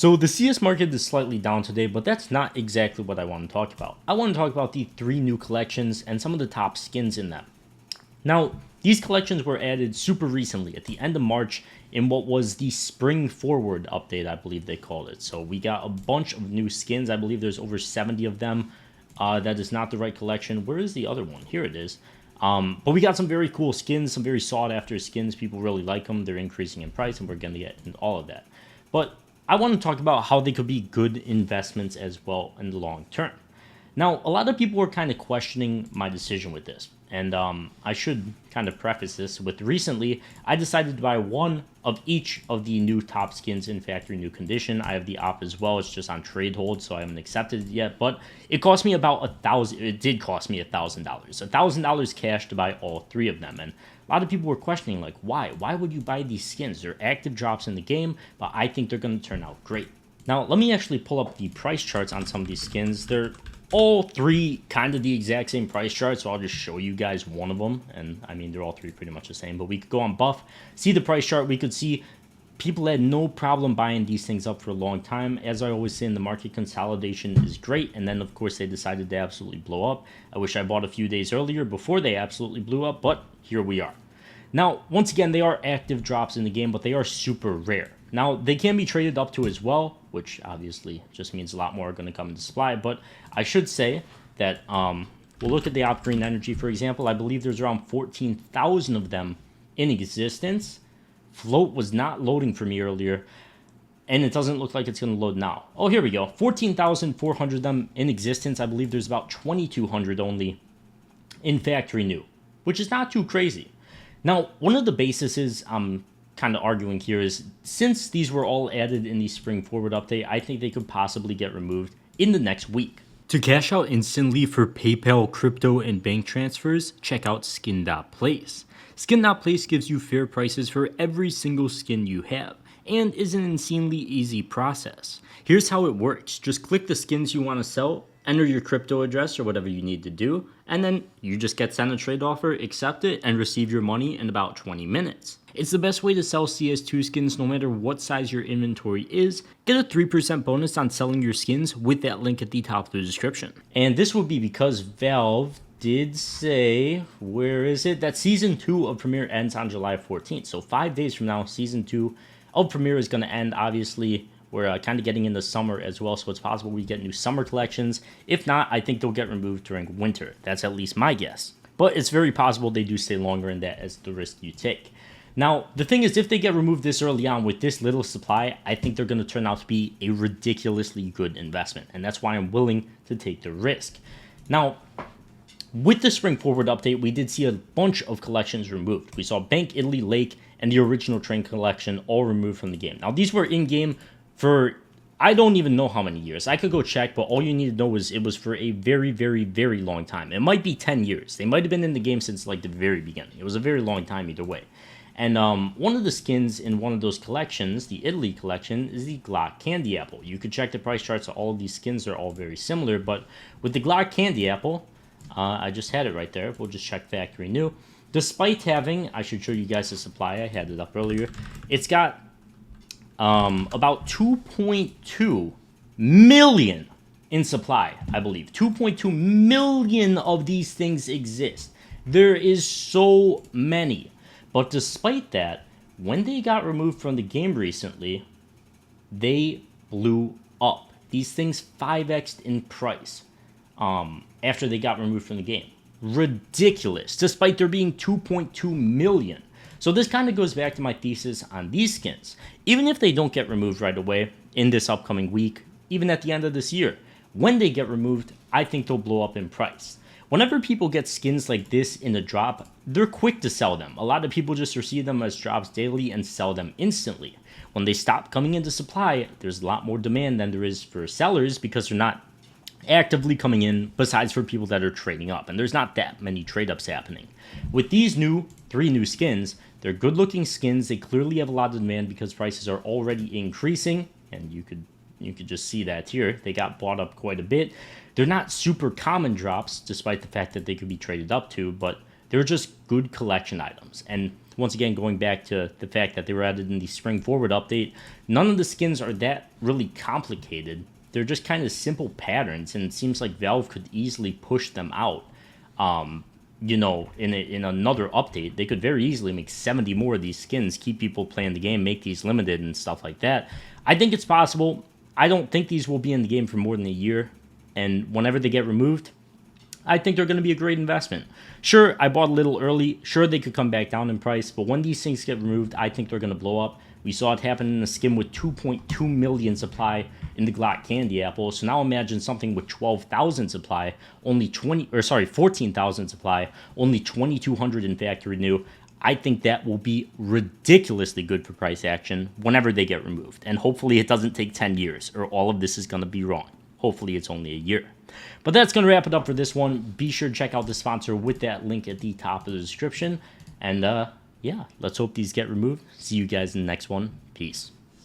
So the CS market is slightly down today, but that's not exactly what I want to talk about. I want to talk about the 3 new collections and some of the top skins in them. Now, these collections were added super recently at the end of March in what was the Spring Forward update, I believe they called it. So we got a bunch of new skins. I believe there's over 70 of them. That is not the right collection. Where is the other one? Here it is. But we got some very cool skins, some very sought after skins. People really like them. They're increasing in price, and we're going to get into all of that. But I want to talk about how they could be good investments as well in the long term. Now, a lot of people were kind of questioning my decision with this. And I should kind of preface this with recently, I decided to buy one of each of the new top skins in factory new condition. I have the op as well. It's just on trade hold, so I haven't accepted it yet. But it cost me about $1,000. It did cost me $1,000. $1,000 cash to buy all 3 of them. And a lot of people were questioning, like, why? Why would you buy these skins? They're active drops in the game, but I think they're going to turn out great. Now, let me actually pull up the price charts on some of these skins. They're all 3 kind of the exact same price chart, so I'll just show you guys one of them. And I mean, they're all 3 pretty much the same, but we could go on buff, see the price chart. We could see people had no problem buying these things up for a long time. As I always say, in the market, consolidation is great, and then of course they decided to absolutely blow up. I wish I bought a few days earlier before they absolutely blew up, but here we are. Now, once again, they are active drops in the game, but they are super rare. Now, they can be traded up to as well, which obviously just means a lot more are going to come into supply. But I should say that we'll look at the Op Green Energy, for example. I believe there's around 14,000 of them in existence. Float was not loading for me earlier, and it doesn't look like it's going to load now. Oh, here we go. 14,400 of them in existence. I believe there's about 2,200 only in factory new, which is not too crazy. Now, one of the bases I'm kind of arguing here is, since these were all added in the Spring Forward update, I think they could possibly get removed in the next week. To cash out instantly for PayPal, crypto, and bank transfers, check out Skin.Place. Skin.Place gives you fair prices for every single skin you have, and is an insanely easy process. Here's how it works. Just click the skins you want to sell, enter your crypto address or whatever you need to do, and then you just get sent a trade offer, accept it, and receive your money in about 20 minutes. It's the best way to sell CS2 skins no matter what size your inventory is. Get a 3% bonus on selling your skins with that link at the top of the description. And this would be because Valve did say, where is it, that Season 2 of Premiere ends on July 14th. So 5 days from now, Season 2 of Premiere is going to end. Obviously, we're kind of getting into summer as well, so it's possible we get new summer collections. If not, I think they'll get removed during winter. That's at least my guess. But it's very possible they do stay longer, and that is the risk you take. Now, the thing is, if they get removed this early on with this little supply, I think they're going to turn out to be a ridiculously good investment, and that's why I'm willing to take the risk. Now, with the Spring Forward update, we did see a bunch of collections removed. We saw Bank, Italy, Lake, and the original Train collection all removed from the game. Now, these were in-game for, I don't even know how many years. I could go check, but all you need to know is it was for a very, very, very long time. It might be 10 years. They might have been in the game since like the very beginning. It was a very long time either way. And one of the skins in one of those collections, the Italy collection, is the Glock Candy Apple. You could check the price charts of all of these skins. They're all very similar, but with the Glock Candy Apple, I just had it right there. We'll just check factory new. Despite having, I should show you guys the supply. I had it up earlier. It's got about 2.2 million in supply, I believe. 2.2 million of these things exist. There is so many. But despite that, when they got removed from the game recently, they blew up. These things 5x'd in price after they got removed from the game. Ridiculous, despite there being 2.2 million. So this kind of goes back to my thesis on these skins. Even if they don't get removed right away in this upcoming week, even at the end of this year, when they get removed, I think they'll blow up in price. Whenever people get skins like this in a drop, they're quick to sell them. A lot of people just receive them as drops daily and sell them instantly. When they stop coming into supply, there's a lot more demand than there is for sellers because they're not actively coming in, besides for people that are trading up. And there's not that many trade ups happening. With these 3 new skins, they're good looking skins. They clearly have a lot of demand because prices are already increasing. And you could just see that here. They got bought up quite a bit. They're not super common drops, despite the fact that they could be traded up to, but they're just good collection items. And once again, going back to the fact that they were added in the Spring Forward update, none of the skins are that really complicated. They're just kind of simple patterns, and it seems like Valve could easily push them out. You know, in another update, they could very easily make 70 more of these skins, keep people playing the game, make these limited and stuff like that. I think it's possible. I don't think these will be in the game for more than a year, and whenever they get removed, I think they're going to be a great investment. Sure, I bought a little early. Sure, they could come back down in price, but when these things get removed, I think they're going to blow up. We saw it happen in a skin with 2.2 million supply in the Glock Candy Apple. So now imagine something with 12,000 supply, only 14,000 supply, only 2,200 in factory new. I think that will be ridiculously good for price action whenever they get removed. And hopefully it doesn't take 10 years or all of this is going to be wrong. Hopefully it's only a year. But that's going to wrap it up for this one. Be sure to check out the sponsor with that link at the top of the description. And yeah, let's hope these get removed. See you guys in the next one. Peace.